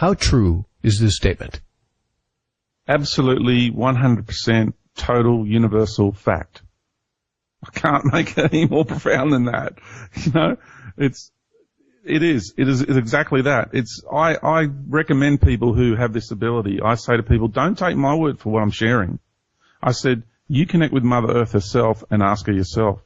How true is this statement? Absolutely 100% total universal fact. I can't make it any more profound than that. You know, it is exactly that. I recommend people who have this ability. I say to people, don't take my word for what I'm sharing. I said, you connect with Mother Earth herself and ask her yourself.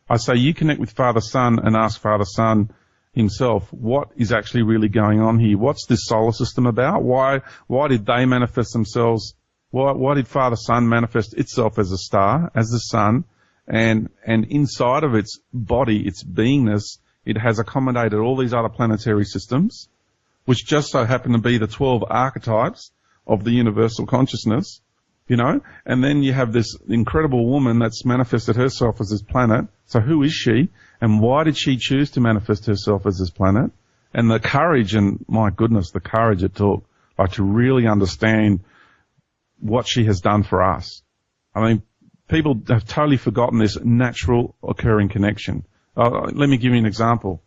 I say, you connect with Father Son and ask Father Son himself, what is actually really going on here? What's this solar system about? Why did they manifest themselves? Why did Father Son manifest itself as a star, as the sun? And inside of its body, its beingness, it has accommodated all these other planetary systems, which just so happen to be the 12 archetypes of the universal consciousness, you know? And then you have this incredible woman that's manifested herself as this planet. So who is she? And why did she choose to manifest herself as this planet? And the courage, and my goodness, the courage it took, like, to really understand what she has done for us. I mean, people have totally forgotten this natural occurring connection. Let me give you an example.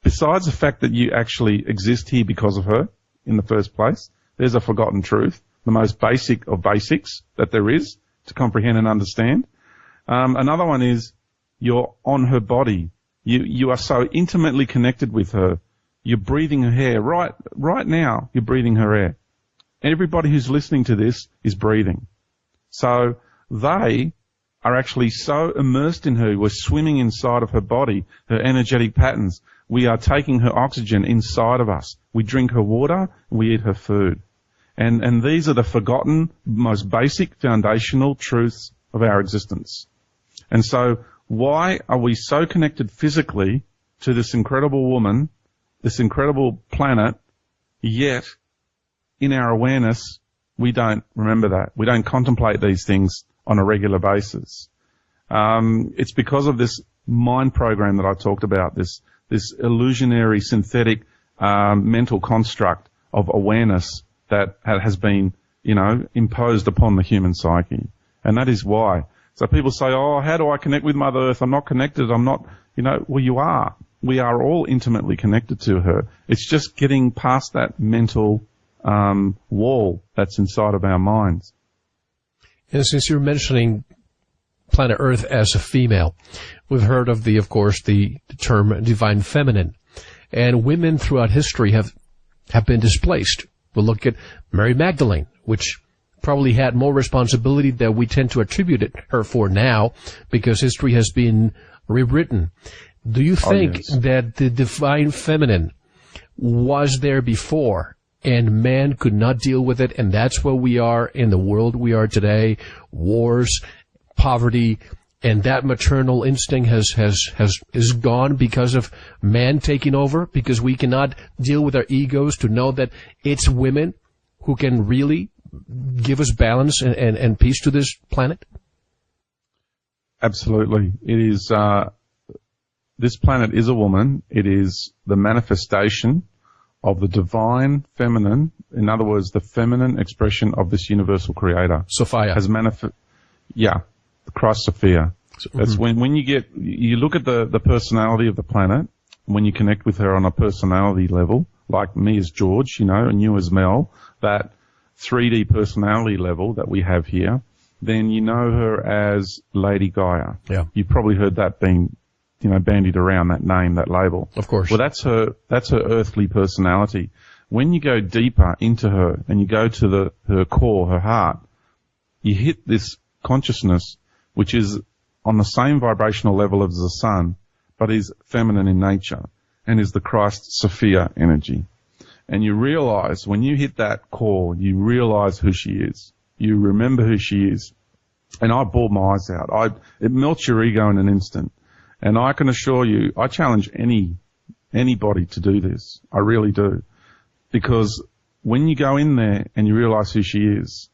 Besides the fact that you actually exist here because of her in the first place, there's a forgotten truth, the most basic of basics that there is to comprehend and understand. Another one is you're on her body. You are so intimately connected with her. You're breathing her air. Right now, you're breathing her air. Everybody who's listening to this is breathing. So they are actually so immersed in her. We're swimming inside of her body, her energetic patterns. We are taking her oxygen inside of us. We drink her water. We eat her food. And these are the forgotten, most basic foundational truths of our existence. And so why are we so connected physically to this incredible woman, this incredible planet, yet in our awareness, we don't remember that. We don't contemplate these things on a regular basis. It's because of this mind program that I talked about, this illusionary, synthetic, mental construct of awareness that has been, you know, imposed upon the human psyche. And that is why. So people say, oh, how do I connect with Mother Earth? I'm not connected. I'm not, you know, well, you are. We are all intimately connected to her. It's just getting past that mental wall that's inside of our minds. And since you're mentioning planet Earth as a female, we've heard of of course, the term divine feminine. And women throughout history have been displaced. We'll look at Mary Magdalene, which probably had more responsibility than we tend to attribute her for now, because history has been rewritten. Do you think that the divine feminine was there before, and man could not deal with it, and that's where we are in the world we are today, wars, poverty, and that maternal instinct is gone because of man taking over, because we cannot deal with our egos to know that it's women who can really give us balance and peace to this planet? Absolutely. It is, this planet is a woman. It is the manifestation of the divine feminine, in other words, the feminine expression of this universal creator. Sophia. The Christ Sophia. That's when you look at the personality of the planet, when you connect with her on a personality level, like me as George, you know, and you as Mel, that 3D personality level that we have here, then you know her as Lady Gaia. Yeah. You've probably heard that being, you know, bandied around, that name, that label. Of course. Well, that's her earthly personality. When you go deeper into her and you go to her core, her heart, you hit this consciousness, which is on the same vibrational level as the sun, but is feminine in nature and is the Christ Sophia energy. And you realize, when you hit that core, you realize who she is. You remember who she is. And I bawled my eyes out. It melts your ego in an instant. And I can assure you, I challenge anybody to do this. I really do. Because when you go in there and you realize who she is,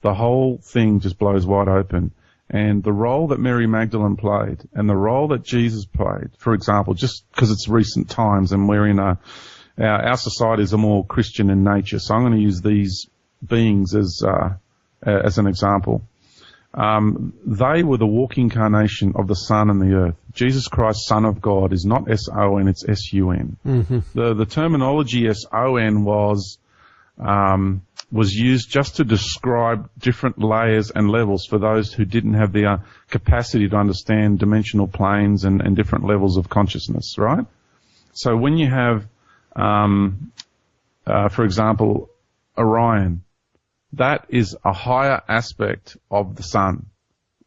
the whole thing just blows wide open. And the role that Mary Magdalene played and the role that Jesus played, for example, just because it's recent times and we're in our society is a more Christian in nature. So I'm going to use these beings as an example. They were the walking incarnation of the sun and the earth. Jesus Christ, Son of God, is not S-O-N, it's S-U-N. Mm-hmm. The terminology S-O-N was was used just to describe different layers and levels for those who didn't have the capacity to understand dimensional planes and different levels of consciousness, right? So when you have, for example, Orion, that is a higher aspect of the sun.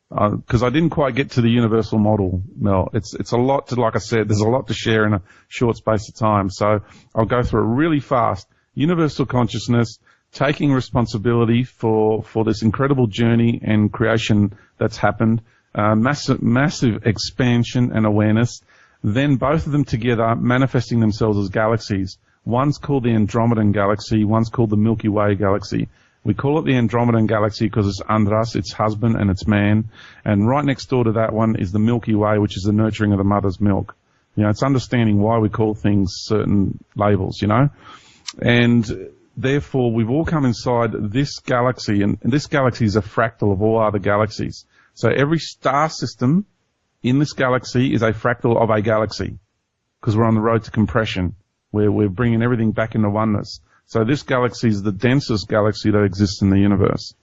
Because I didn't quite get to the universal model, Mel. It's a lot to, like I said, there's a lot to share in a short space of time. So I'll go through it really fast. Universal consciousness, taking responsibility for this incredible journey and creation that's happened, massive expansion and awareness, then both of them together manifesting themselves as galaxies. One's called the Andromedan galaxy, one's called the Milky Way galaxy. We call it the Andromedan galaxy because it's Andras, its husband, and its man. And right next door to that one is the Milky Way, which is the nurturing of the mother's milk. You know, it's understanding why we call things certain labels, you know. And therefore, we've all come inside this galaxy, and this galaxy is a fractal of all other galaxies. So every star system in this galaxy is a fractal of a galaxy because we're on the road to compression, where we're bringing everything back into oneness. So this galaxy is the densest galaxy that exists in the universe.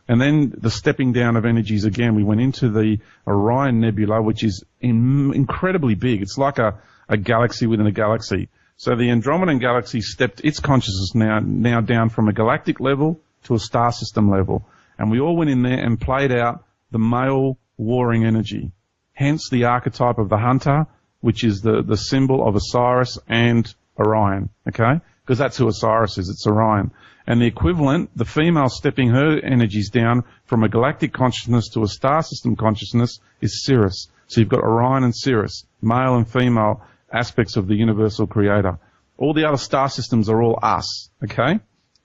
And then the stepping down of energies again, we went into the Orion Nebula, which is incredibly big. It's like a galaxy within a galaxy. So the Andromedan galaxy stepped its consciousness now down from a galactic level to a star system level. And we all went in there and played out the male warring energy. Hence the archetype of the hunter, which is the symbol of Osiris and Orion, okay? Because that's who Osiris is, it's Orion. And the equivalent, the female stepping her energies down from a galactic consciousness to a star system consciousness is Sirius. So you've got Orion and Sirius, male and female aspects of the universal creator. All the other star systems are all us, okay,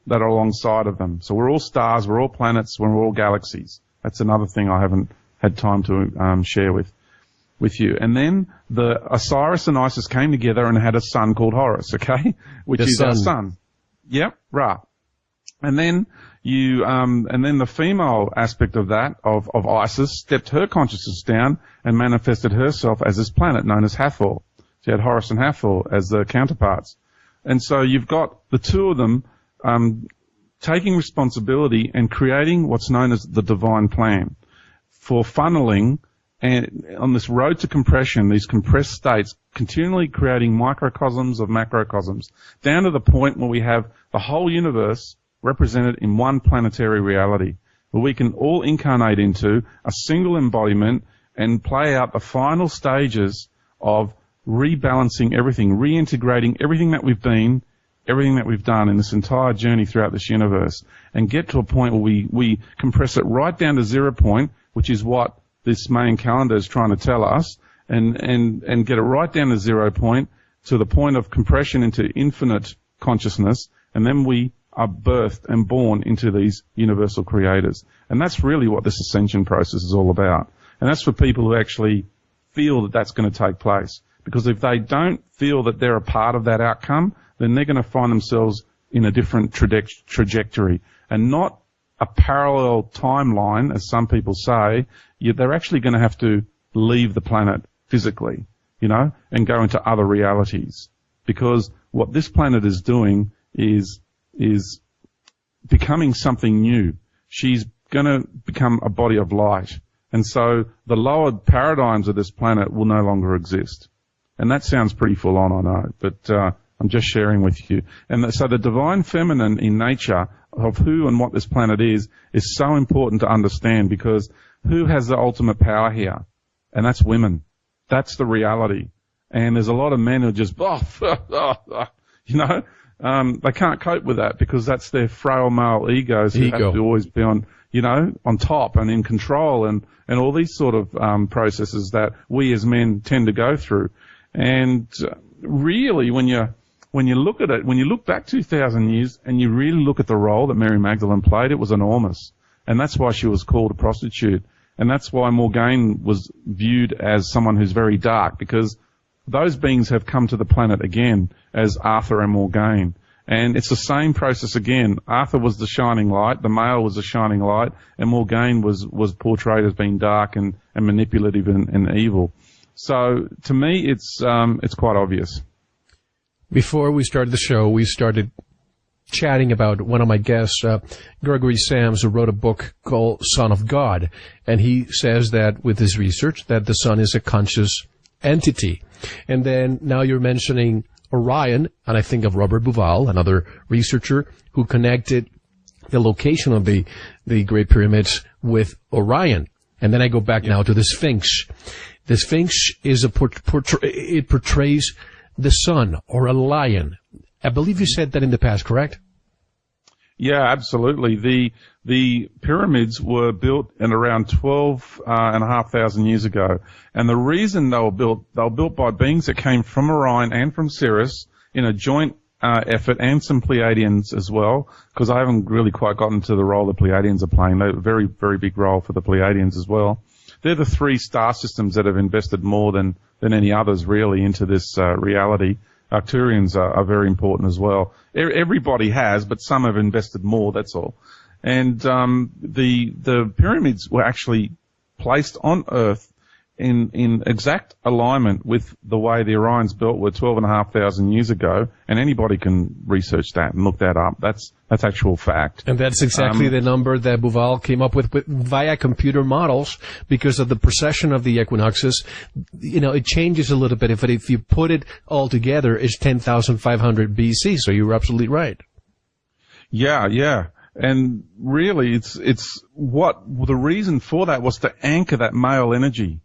that are alongside of them. So we're all stars, we're all planets, we're all galaxies. That's another thing I haven't had time to share with you. And then the Osiris and Isis came together and had a son called Horus, okay, which is our sun. Yep, Ra. And then and then the female aspect of that, of Isis, stepped her consciousness down and manifested herself as this planet known as Hathor. She had Horus and Hathor as the counterparts. And so you've got the two of them taking responsibility and creating what's known as the divine plan for funneling and on this road to compression, these compressed states, continually creating microcosms of macrocosms, down to the point where we have the whole universe represented in one planetary reality, where we can all incarnate into a single embodiment and play out the final stages of rebalancing everything, reintegrating everything that we've been, everything that we've done in this entire journey throughout this universe, and get to a point where we compress it right down to 0 point, which is what this main calendar is trying to tell us, and get it right down to 0 point, to the point of compression into infinite consciousness, and then we are birthed and born into these universal creators. And that's really what this ascension process is all about. And that's for people who actually feel that that's going to take place. Because if they don't feel that they're a part of that outcome, then they're going to find themselves in a different trajectory, and not a parallel timeline, as some people say. They're actually going to have to leave the planet physically, you know, and go into other realities. Because what this planet is doing is becoming something new. She's going to become a body of light. And so the lowered paradigms of this planet will no longer exist. And that sounds pretty full on, I know, but I'm just sharing with you. And so the divine feminine in nature of who and what this planet is so important to understand, because who has the ultimate power here? And that's women. That's the reality. And there's a lot of men who are just, you know, they can't cope with that because that's their frail male egos who have to always be on, you know, on top and in control and all these sort of processes that we as men tend to go through. And really, when you look at it, when you look back 2,000 years and you really look at the role that Mary Magdalene played, it was enormous. And that's why she was called a prostitute. And that's why Morgaine was viewed as someone who's very dark, because those beings have come to the planet again as Arthur and Morgaine. And it's the same process again. Arthur was the shining light, the male was the shining light, and Morgaine was portrayed as being dark and manipulative and evil. So to me, it's quite obvious. Before we started the show, we started chatting about one of my guests, Gregory Sams, who wrote a book called Son of God, and he says that with his research that the sun is a conscious entity. And then now you're mentioning Orion, and I think of Robert Bauval, another researcher who connected the location of the Great Pyramids with Orion. And then I go back now to the Sphinx. The Sphinx is it portrays the sun or a lion. I believe you said that in the past, correct? Yeah, absolutely. The pyramids were built in around 12,500 years ago. And the reason they were built by beings that came from Orion and from Sirius in a joint effort, and some Pleiadians as well, because I haven't really quite gotten to the role the Pleiadians are playing. They're a very, very big role for the Pleiadians as well. They're the three star systems that have invested more than any others really into this reality. Arcturians are very important as well. Everybody has, but some have invested more, that's all. And the pyramids were actually placed on Earth in exact alignment with the way the Orions built were 12,500 years ago, and anybody can research that and look that up. That's actual fact. And that's exactly the number that Bauval came up with via computer models because of the precession of the equinoxes. You know, it changes a little bit, but if you put it all together, it's 10,500 BC, so you were absolutely right. Yeah. And really, it's what the reason for that was to anchor that male energy.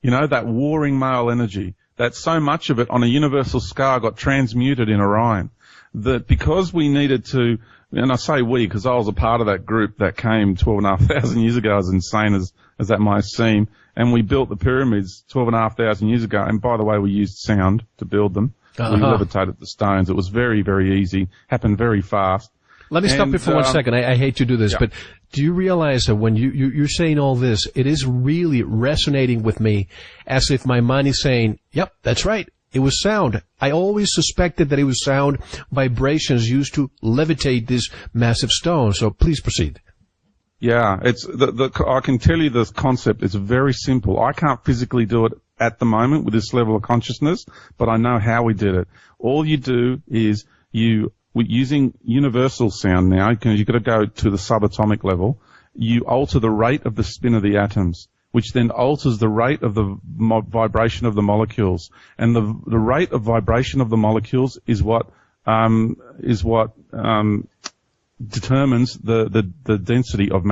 You know, that warring male energy, that so much of it on a universal scale got transmuted in Orion. That because we needed to, and I say we because I was a part of that group that came 12,500 years ago, as insane as that might seem, and we built the pyramids 12,500 years ago, and by the way, we used sound to build them. We levitated the stones. It was very, very easy, happened very fast. Let me stop you for 1 second. I hate to do this, but do you realize that when you're saying all this, it is really resonating with me as if my mind is saying, yep, that's right. It was sound. I always suspected that it was sound vibrations used to levitate these massive stones. So please proceed. Yeah, it's I can tell you the concept is very simple. I can't physically do it at the moment with this level of consciousness, but I know how we did it. All you do is we're using universal sound now, because you've got to go to the subatomic level. You alter the rate of the spin of the atoms, which then alters the rate of the vibration of the molecules. And the rate of vibration of the molecules is what determines the density of matter.